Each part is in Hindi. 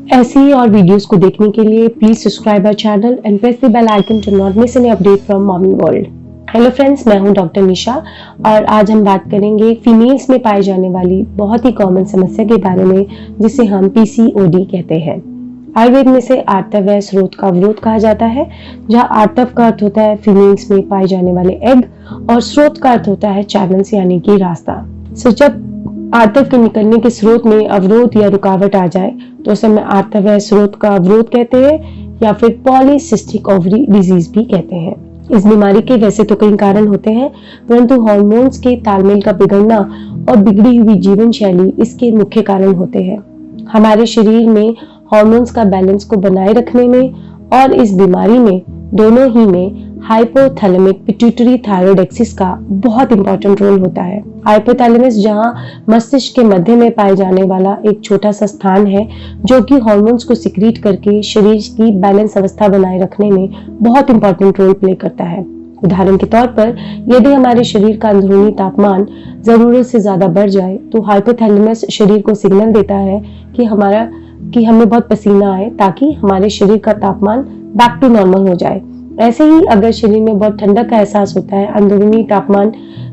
ऐसी ही और वीडियोस को देखने के लिए please subscribe our channel and press the bell icon to not miss any update from mommy world. Hello friends, मैं हूं डॉक्टर निशा और आज हम बात करेंगे फीमेल्स में पाई जाने वाली बहुत ही कॉमन समस्या के बारे में जिसे हम पीसीओडी कहते हैं। आयुर्वेद में से आर्तव व स्रोत का अवरोध कहा जाता है, जहां आर्तव का अर्थ होता है फीमेल्स में पाए जाने वाले एग और स्रोत का अर्थ होता है चैनल्स यानी कि रास्ता। जब आर्तव के निकलने के स्रोत में अवरोध या रुकावट आ जाए तो उसे हम आर्तव व स्रोत का अवरोध कहते हैं या फिर पॉलीसिस्टिक ओवरी डिजीज भी कहते हैं। इस बीमारी के वैसे तो कई कारण होते हैं, परंतु हार्मोन्स के तालमेल का बिगड़ना और बिगड़ी हुई जीवन शैली इसके मुख्य कारण होते हैं। हमारे शरीर में हार्मोन्स का बैलेंस को बनाए रखने में और इस बीमारी में दोनों ही में हाइपोथैलेमिक पिट्यूटरी थायराइड एक्सिस का बहुत इंपॉर्टेंट रोल होता है। हाइपोथैलेमस जहां मस्तिष्क के मध्य में पाए जाने वाला एक छोटा सा स्थान है जो कि हार्मोन्स को सिक्रीट करके शरीर की बैलेंस अवस्था बनाए रखने में बहुत इंपॉर्टेंट रोल प्ले करता है। उदाहरण के तौर पर यदि हमारे शरीर का अंदरूनी तापमान जरूरत से ज्यादा बढ़ जाए तो हाइपोथैलेमस शरीर को सिग्नल देता है कि हमें बहुत पसीना आए ताकि हमारे शरीर का तापमान बैक टू नॉर्मल हो जाए। ऐसे ही अगर शरीर में बहुत ठंडक का एहसास होता है, अंदरूनी तापमान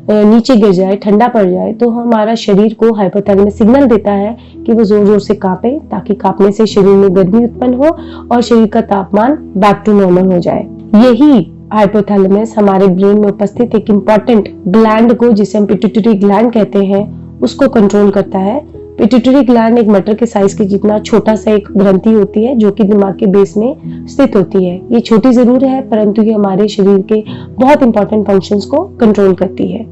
नीचे गिर जाए, ठंडा पड़ जाए, तो हमारा शरीर को हाइपोथैलेमस सिग्नल देता है कि वो जोर जोर से कांपे ताकि कांपने से शरीर में गर्मी उत्पन्न हो और शरीर का तापमान बैक टू नॉर्मल हो जाए। यही हाइपोथैलेमस हमारे ब्रेन में उपस्थित एक इम्पॉर्टेंट ग्लैंड को, जिसे हम पिट्यूटरी ग्लैंड कहते हैं, उसको कंट्रोल करता है। पिट्यूटरी ग्लैंड एक मटर के साइज के जितना छोटा सा एक ग्रंथि होती है जो कि दिमाग के बेस में स्थित होती है। ये छोटी जरूर है परंतु ये हमारे शरीर के बहुत इंपॉर्टेंट फंक्शंस को कंट्रोल करती है।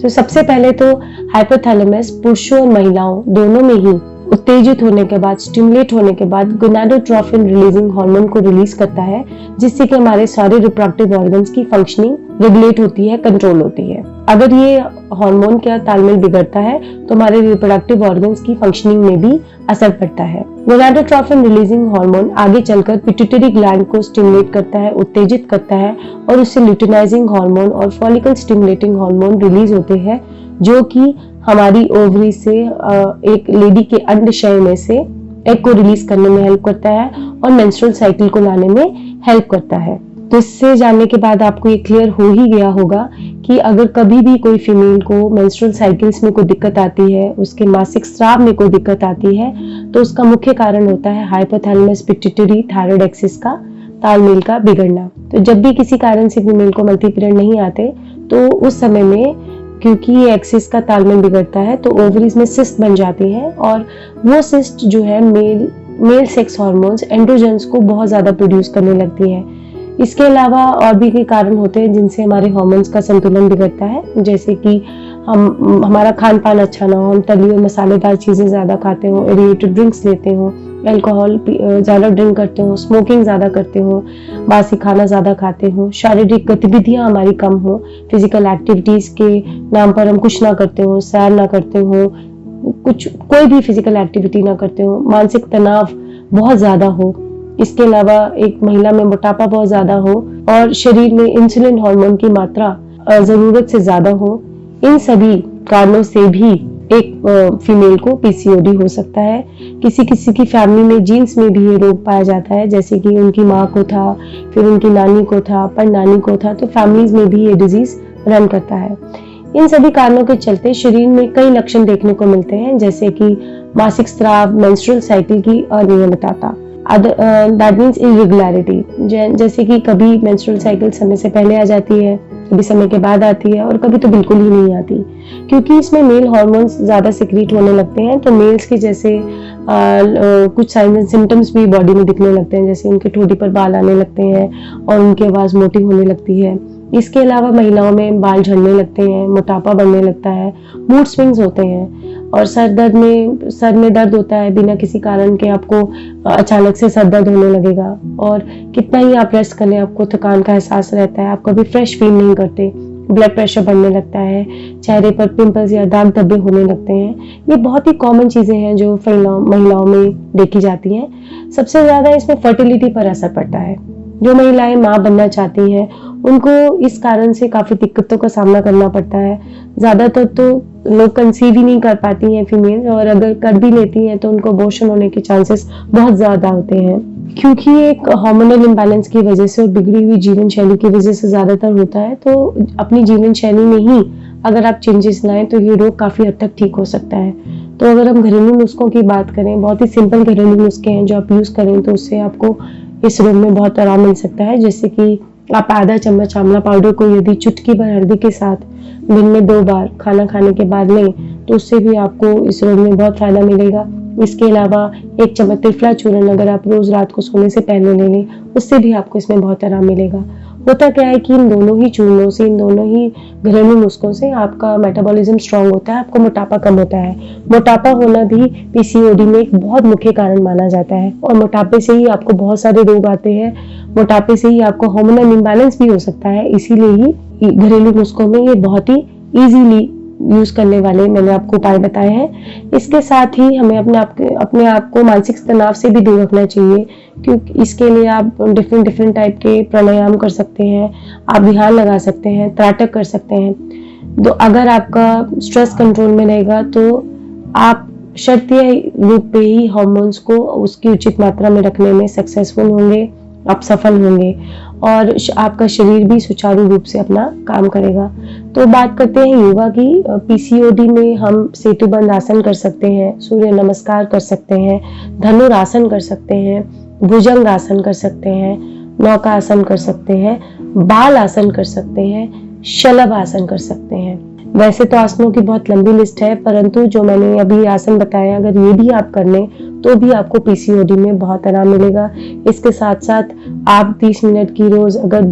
सबसे पहले तो हाइपोथैलेमस पुरुषों और महिलाओं दोनों में ही उत्तेजित होने के बाद, स्टिमुलेट होने के बाद गोनाडोट्रोफिन रिलीजिंग हार्मोन को रिलीज करता है, जिससे कि हमारे सारे रिप्रोडक्टिव ऑर्गन्स की फंक्शनिंग रेगुलेट होती है, कंट्रोल होती है। अगर ये हार्मोन का तालमेल बिगड़ता है तो हमारे रिप्रोडक्टिव ऑर्गन्स की फंक्शनिंग में भी असर पड़ता है। गोनाडोट्रोफिन रिलीजिंग हार्मोन आगे चलकर पिट्यूटरी ग्लैंड को स्टिमुलेट करता है, उत्तेजित करता है और उससे ल्यूटिनाइजिंग हार्मोन और फॉलिकल स्टिमुलेटिंग हार्मोन रिलीज होते हैं जो कि हमारी ओवरी से एक लेडी के अंडाशय में से एग को रिलीज करने में हेल्प करता है और मेंस्ट्रुअल साइकिल को लाने में हेल्प करता है। तो इससे जानने के बाद आपको ये क्लियर हो ही गया होगा कि अगर कभी भी कोई फीमेल को मेंस्ट्रुअल साइकिल्स में कोई दिक्कत आती है, उसके मासिक स्राव में कोई दिक्कत आती है, तो उसका मुख्य कारण होता है हाइपोथैलेमस पिट्यूटरी थायराइड एक्सिस का तालमेल का बिगड़ना। तो जब भी किसी कारण से फीमेल को मंथली पीरियड नहीं आते तो उस समय में, क्योंकि ये एक्सिस का तालमेल बिगड़ता है, तो ओवरीज में सिस्ट बन जाती है और वो सिस्ट जो है मेल सेक्स हार्मोन्स एंड्रोजन्स को बहुत ज्यादा प्रोड्यूस करने लगती है। इसके अलावा और भी कई कारण होते हैं जिनसे हमारे हार्मोन्स का संतुलन बिगड़ता है, जैसे कि हमारा खान पान अच्छा ना हो, हम तली और मसालेदार चीजें ज्यादा खाते हो, एरिएटेड ड्रिंक्स लेते हो, अल्कोहल ज्यादा ड्रिंक करते हो, स्मोकिंग ज्यादा करते हो, बासी खाना ज्यादा खाते हो, शारीरिक गतिविधियां हमारी कम हो, फिजिकल एक्टिविटीज के नाम पर हम कुछ ना करते हो, सैर ना करते हो, कोई भी फिजिकल एक्टिविटी ना करते हो, मानसिक तनाव बहुत ज्यादा हो, इसके अलावा एक महिला में मोटापा बहुत ज्यादा हो और शरीर में इंसुलिन हार्मोन की मात्रा जरूरत से ज्यादा हो, इन सभी कारणों से भी एक फीमेल को पीसीओडी हो सकता है। किसी किसी की फैमिली में जीन्स में भी ये रोग पाया जाता है, जैसे कि उनकी माँ को था, फिर उनकी नानी को था, पर नानी को था, तो फैमिलीज में भी ये डिजीज रन करता है। इन सभी कारणों के चलते शरीर में कई लक्षण देखने को मिलते हैं, जैसे कि मासिक स्राव, मेंस्ट्रुअल साइकिल की अनियमितता, दैट मीन्स इरेगुलरिटी, जैसे कि कभी मेंस्ट्रुअल साइकिल समय से पहले आ जाती है, कभी समय के बाद आती है और कभी तो बिल्कुल ही नहीं आती। क्योंकि इसमें मेल हार्मोन्स ज्यादा सिक्रीट होने लगते हैं तो मेल्स के जैसे कुछ साइंस एंड सिम्टम्स भी बॉडी में दिखने लगते हैं, जैसे उनके ठोड़ी पर बाल आने लगते हैं और उनकी आवाज मोटी होने लगती है। इसके अलावा महिलाओं में बाल झड़ने लगते हैं, मोटापा बढ़ने लगता है, मूड स्विंग्स होते हैं और सर में दर्द होता है, बिना किसी कारण के आपको अचानक से सर दर्द होने लगेगा और कितना ही आप रेस्ट कर लें आपको थकान का एहसास रहता है, आप कभी फ्रेश फील नहीं करते, ब्लड प्रेशर बढ़ने लगता है, चेहरे पर पिंपल्स या दाग धब्बे होने लगते हैं। ये बहुत ही कॉमन चीजें हैं जो महिलाओं में देखी जाती हैं। सबसे ज्यादा इसमें फर्टिलिटी पर असर पड़ता है। जो महिलाएं माँ बनना चाहती हैं उनको इस कारण से काफी दिक्कतों का सामना करना पड़ता है। ज्यादातर तो लोग कंसीव ही नहीं कर पाती हैं फीमेल्स, और अगर कर भी लेती हैं तो उनको अबॉर्शन होने के चांसेस बहुत ज़्यादा होते हैं, क्योंकि एक हार्मोनल इम्बैलेंस की वजह से और बिगड़ी हुई जीवन शैली की वजह से ज़्यादातर होता है। तो अपनी जीवन शैली में ही अगर आप चेंजेस लाएं तो ये रोग काफ़ी हद तक ठीक हो सकता है। तो अगर हम घरेलू नुस्खों की बात करें, बहुत ही सिंपल घरेलू नुस्खे हैं जो आप यूज़ करें तो उससे आपको इस रोग में बहुत आराम मिल सकता है। जैसे कि आप आधा चम्मच आंवला पाउडर को यदि चुटकी भर हल्दी के साथ दिन में 2 बार खाना खाने के बाद लें तो उससे भी आपको इस रोग में बहुत फायदा मिलेगा। इसके अलावा 1 चम्मच त्रिफला चूर्ण अगर आप रोज रात को सोने से पहले ले लें, उससे भी आपको इसमें बहुत आराम मिलेगा। होता क्या है कि इन दोनों ही चूर्णों से, इन दोनों ही घरेलू नुस्खों से आपका मेटाबॉलिज्म स्ट्रांग होता है, आपको मोटापा कम होता है। मोटापा होना भी पीसीओडी में एक बहुत मुख्य कारण माना जाता है, और मोटापे से ही आपको बहुत सारे रोग आते हैं। मोटापे से ही आपको हार्मोनल इम्बैलेंस भी हो सकता है। इसीलिए ही घरेलू नुस्खों में ये बहुत ही इजीली यूज करने वाले मैंने आपको उपाय बताए हैं। इसके साथ ही हमें अपने आप को मानसिक तनाव से भी दूर रखना चाहिए, क्योंकि इसके लिए आप डिफरेंट टाइप के प्राणायाम कर सकते हैं, आप ध्यान लगा सकते हैं, त्राटक कर सकते हैं। तो अगर आपका स्ट्रेस कंट्रोल में रहेगा तो आप शर्तीय रूप पे ही हार्मोन्स को उसकी उचित मात्रा में रखने में सक्सेसफुल होंगे, आप सफल होंगे, और आपका शरीर भी सुचारू रूप से अपना काम करेगा। तो बात करते हैं योगा की। पीसीओडी में हम सेतुबंध आसन कर सकते हैं, सूर्य नमस्कार कर सकते हैं, धनुरासन कर सकते हैं, भुजंग आसन कर सकते हैं, नौका आसन कर सकते हैं, बाल आसन कर सकते हैं, शलभ आसन कर सकते हैं। वैसे तो आसनों की बहुत लंबी लिस्ट है, परंतु जो मैंने अभी आसन बताया अगर ये भी आप कर लें तो भी आपको पीसीओडी में बहुत आराम मिलेगा। इसके साथ साथ आप 30 मिनट की रोज अगर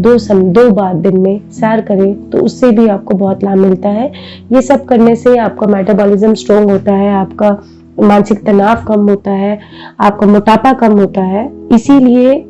2 बार दिन में सैर करें तो उससे भी आपको बहुत लाभ मिलता है। ये सब करने से आपका मेटाबॉलिज्म स्ट्रांग होता है, आपका मानसिक तनाव कम होता है, आपका मोटापा कम होता है। इसीलिए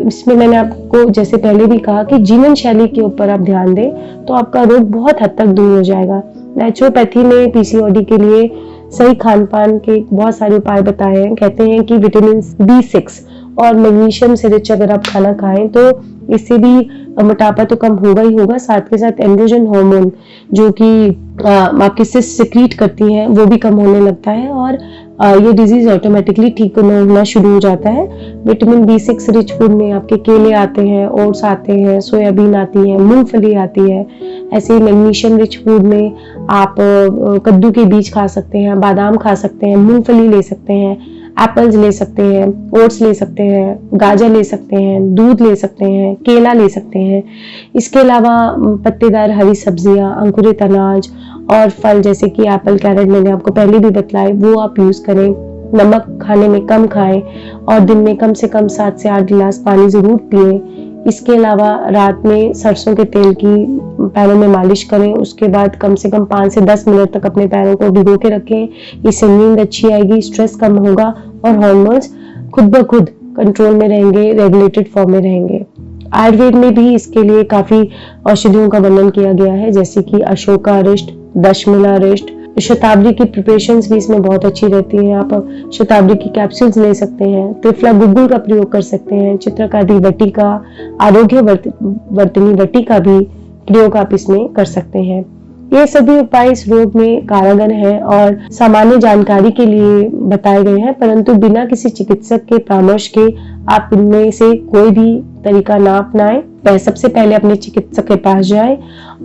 इसमें मैंने आपको जैसे पहले भी कहा कि जीवन शैली के ऊपर आप ध्यान दें तो आपका रोग बहुत हद तक दूर हो जाएगा। नेचुरोपैथी में पीसीओडी के लिए सही खान पान के बहुत सारे उपाय बताए हैं। कहते हैं कि विटामिन B6 और मैग्नीशियम से रिच अगर आप खाना खाएं तो इससे भी मोटापा तो कम होगा ही होगा, साथ के साथ एंड्रोजन हार्मोन जो कि आपके सिस्ट सिक्रीट करती हैं वो भी कम होने लगता है, और ये डिजीज ऑटोमेटिकली ठीक होना शुरू हो जाता है। विटामिन B6 रिच फूड में आपके केले आते हैं, ओट्स आते हैं, सोयाबीन आती है, मूंगफली आती है। ऐसे मैग्नीशियम रिच फूड में आप कद्दू के बीज खा सकते हैं, बादाम खा सकते हैं, मूंगफली ले सकते हैं, एप्पल्स ले सकते हैं, ओट्स ले सकते हैं, गाजर ले सकते हैं, दूध ले सकते हैं, केला ले सकते हैं। इसके अलावा पत्तेदार हरी सब्जियां, अंकुरित अनाज और फल जैसे कि एप्पल, कैरेट मैंने आपको पहले भी बताए वो आप यूज करें। नमक खाने में कम खाएं और दिन में कम से कम 7 से 8 गिलास पानी जरूर पिएं। इसके अलावा रात में सरसों के तेल की पैरों में मालिश करें, उसके बाद कम से कम 5 से 10 मिनट तक अपने पैरों को भिगो के रखें। इससे नींद अच्छी आएगी, स्ट्रेस कम होगा और हार्मोन्स खुद ब खुद कंट्रोल में रहेंगे, रेगुलेटेड फॉर्म में रहेंगे। आयुर्वेद में भी इसके लिए काफी औषधियों का वर्णन किया गया है, जैसे कि अशोका अरिष्ट, दशमूला अरिष्ट, शताब्दी की प्रिपरेशंस भी इसमें बहुत अच्छी रहती हैं। आप शताब्दी की कैप्सूल्स ले सकते हैं, त्रिफला गुग्गुल का प्रयोग कर सकते हैं, चित्रकादि वटिका, आरोग्य वर्तनी वटिका भी प्रयोग आप इसमें कर सकते हैं। ये सभी उपाय इस रोग में कारगर हैं और सामान्य जानकारी के लिए बताए गए हैं, परंतु बिना किसी चिकित्सक के परामर्श के आप इनमें से कोई भी तरीका ना अपनाएं। सबसे पहले अपने चिकित्सक के पास जाएं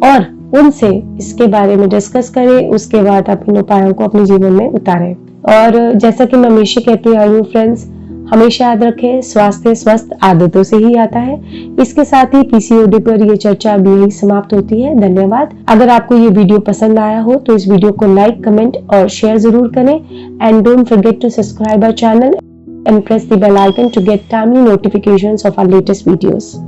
और उनसे इसके बारे में डिस्कस करें, उसके बाद आप इन उपायों को अपने जीवन में उतारें। और जैसा कि मैं हमेशा कहती आई हूँ फ्रेंड्स, हमेशा याद रखें स्वास्थ्य स्वस्थ आदतों से ही आता है। इसके साथ ही पीसीओडी पर ये चर्चा अब यही समाप्त होती है। धन्यवाद। अगर आपको ये वीडियो पसंद आया हो तो इस वीडियो को लाइक, कमेंट और शेयर जरूर करें। And don't forget to subscribe our channel and press the bell icon to get timely notifications of our latest videos.